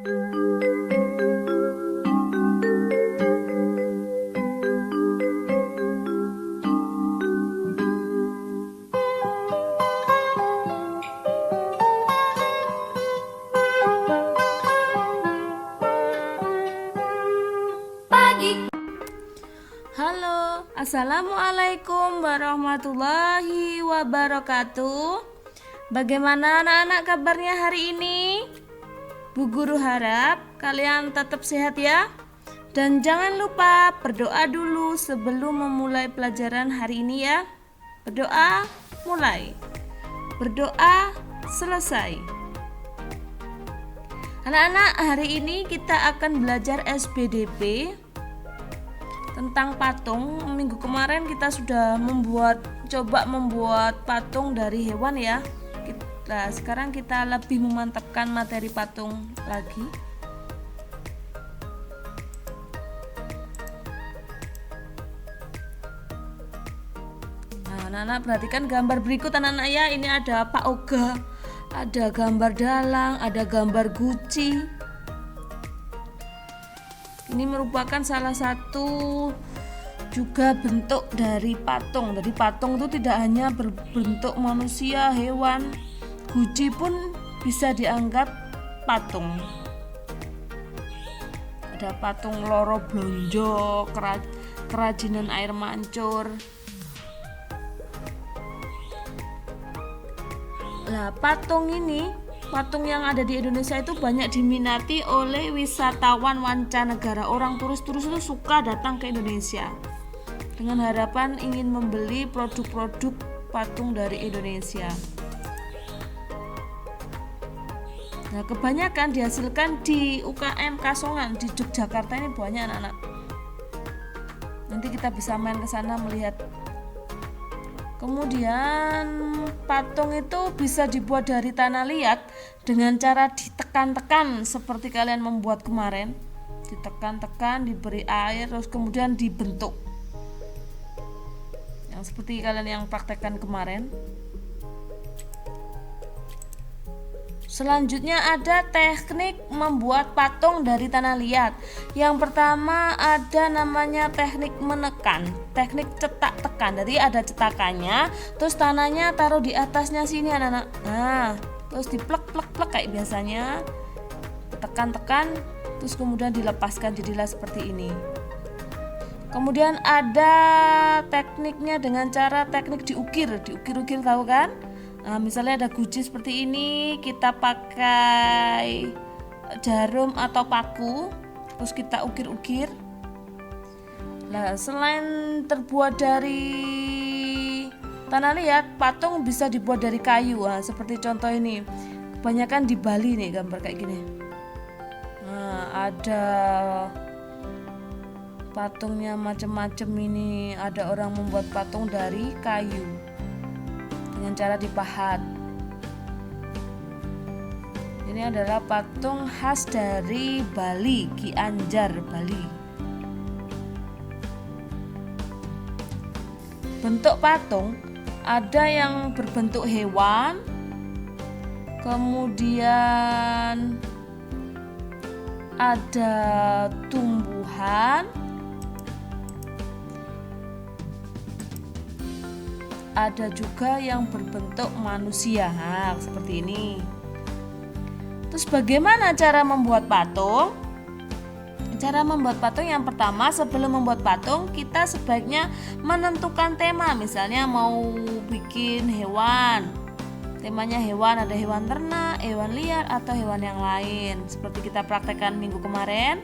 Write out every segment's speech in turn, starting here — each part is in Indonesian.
Halo, assalamualaikum warahmatullahi wabarakatuh. Bagaimana anak-anak kabarnya hari ini? Bu Guru harap kalian tetap sehat ya. Dan jangan lupa berdoa dulu sebelum memulai pelajaran hari ini ya. Berdoa mulai. Berdoa selesai. Anak-anak, hari ini kita akan belajar SBDP tentang patung. Minggu kemarin kita sudah coba membuat patung dari hewan ya. Sekarang kita lebih memantapkan materi patung lagi. Nah, anak-anak perhatikan gambar berikut anak-anak ya. Ini ada Pak Oga, ada gambar dalang, ada gambar guci. Ini merupakan salah satu juga bentuk dari patung. Jadi patung itu tidak hanya berbentuk manusia, hewan, guci pun bisa dianggap patung. Ada patung loro blonjo, kerajinan air mancur. Nah, patung yang ada di Indonesia itu banyak diminati oleh wisatawan mancanegara. Orang turis-turis itu suka datang ke Indonesia dengan harapan ingin membeli produk-produk patung dari Indonesia. Nah, kebanyakan dihasilkan di UKM Kasongan di Yogyakarta. Ini banyak anak-anak. Nanti kita bisa main ke sana melihat. Kemudian patung itu bisa dibuat dari tanah liat dengan cara ditekan-tekan seperti kalian membuat kemarin. Ditekan-tekan, diberi air, terus kemudian dibentuk. Yang seperti kalian yang praktekkan kemarin. Selanjutnya ada teknik membuat patung dari tanah liat. Yang pertama ada namanya teknik menekan, teknik cetak tekan. Jadi ada cetakannya, terus tanahnya taruh di atasnya sini anak-anak. Nah, terus diplek-plek-plek kayak biasanya. Tekan-tekan, terus kemudian dilepaskan jadilah seperti ini. Kemudian ada tekniknya dengan cara teknik diukir tahu kan? Nah, misalnya ada guci seperti ini, kita pakai jarum atau paku, terus kita ukir-ukir. Nah, selain terbuat dari tanah liat, patung bisa dibuat dari kayu. Nah, seperti contoh ini, kebanyakan di Bali nih gambar kayak gini. Nah, ada patungnya macam-macam ini. Ada orang membuat patung dari kayu dengan cara dipahat. Ini adalah patung khas dari Bali, Gianyar, Bali. Bentuk patung ada yang berbentuk hewan, kemudian ada tumbuhan, ada juga yang berbentuk manusia. Nah, seperti ini. Terus bagaimana cara membuat patung? Cara membuat patung yang pertama, sebelum membuat patung kita sebaiknya menentukan tema. Misalnya mau bikin hewan, temanya hewan, ada hewan ternak, hewan liar, atau hewan yang lain seperti kita praktekkan minggu kemarin.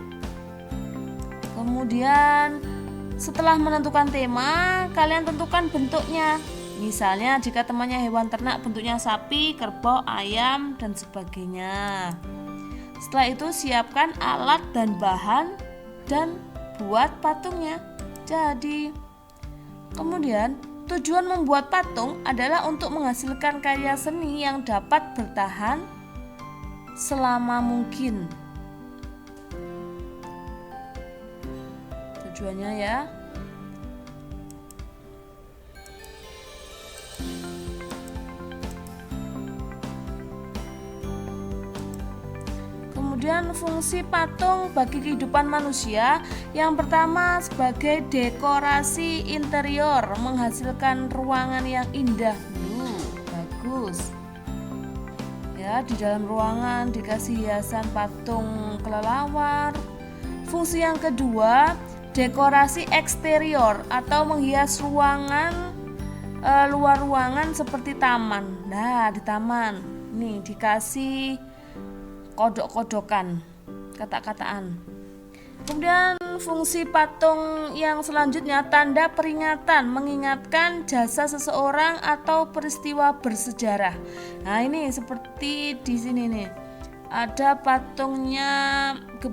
Kemudian setelah menentukan tema, kalian tentukan bentuknya. Misalnya jika temannya hewan ternak, bentuknya sapi, kerbau, ayam, dan sebagainya. Setelah itu siapkan alat dan bahan dan buat patungnya. Jadi, kemudian tujuan membuat patung adalah untuk menghasilkan karya seni yang dapat bertahan selama mungkin. Tujuannya ya. Kemudian fungsi patung bagi kehidupan manusia, yang pertama sebagai dekorasi interior, menghasilkan ruangan yang indah. Bagus. Ya, di dalam ruangan dikasih hiasan patung kelelawar. Fungsi yang kedua, dekorasi eksterior atau menghias ruangan, luar ruangan seperti taman. Nah, di taman nih dikasih kodok-kodokan, kata-kataan. Kemudian fungsi patung yang selanjutnya, tanda peringatan, mengingatkan jasa seseorang atau peristiwa bersejarah. Nah, ini seperti di sini nih. Ada patungnya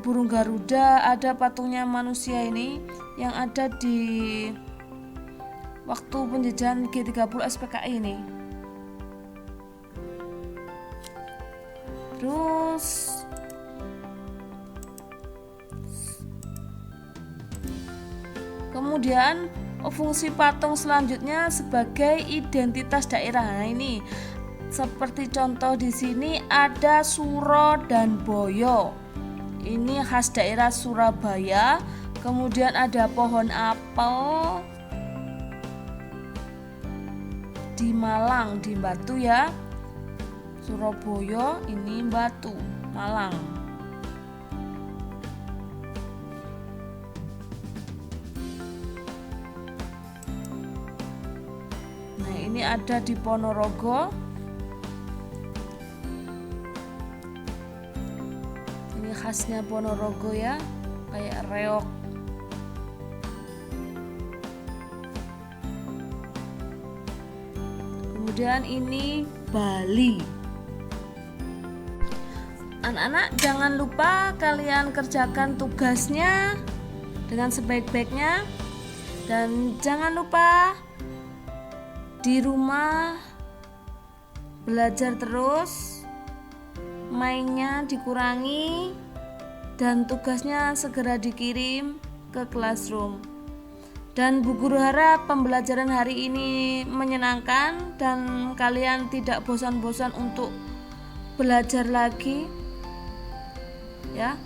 burung Garuda, ada patungnya manusia ini yang ada di waktu penjajahan G30 SPKI ini. Terus kemudian fungsi patung selanjutnya sebagai identitas daerah. Nah, ini seperti contoh di sini ada Suro dan Boyo. Ini khas daerah Surabaya. Kemudian ada pohon apel di Malang, di Batu ya. Surabaya ini Batu, Malang. Nah, ini ada di Ponorogo. Ini khasnya Ponorogo ya, kayak reok. Kemudian ini Bali. Anak-anak, jangan lupa kalian kerjakan tugasnya dengan sebaik-baiknya, dan jangan lupa di rumah belajar terus, mainnya dikurangi, dan tugasnya segera dikirim ke classroom. Dan Bu Guru harap pembelajaran hari ini menyenangkan dan kalian tidak bosan-bosan untuk belajar lagi ya,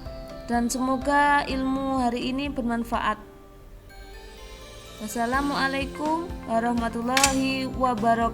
dan semoga ilmu hari ini bermanfaat. Wassalamualaikum warahmatullahi wabarakatuh.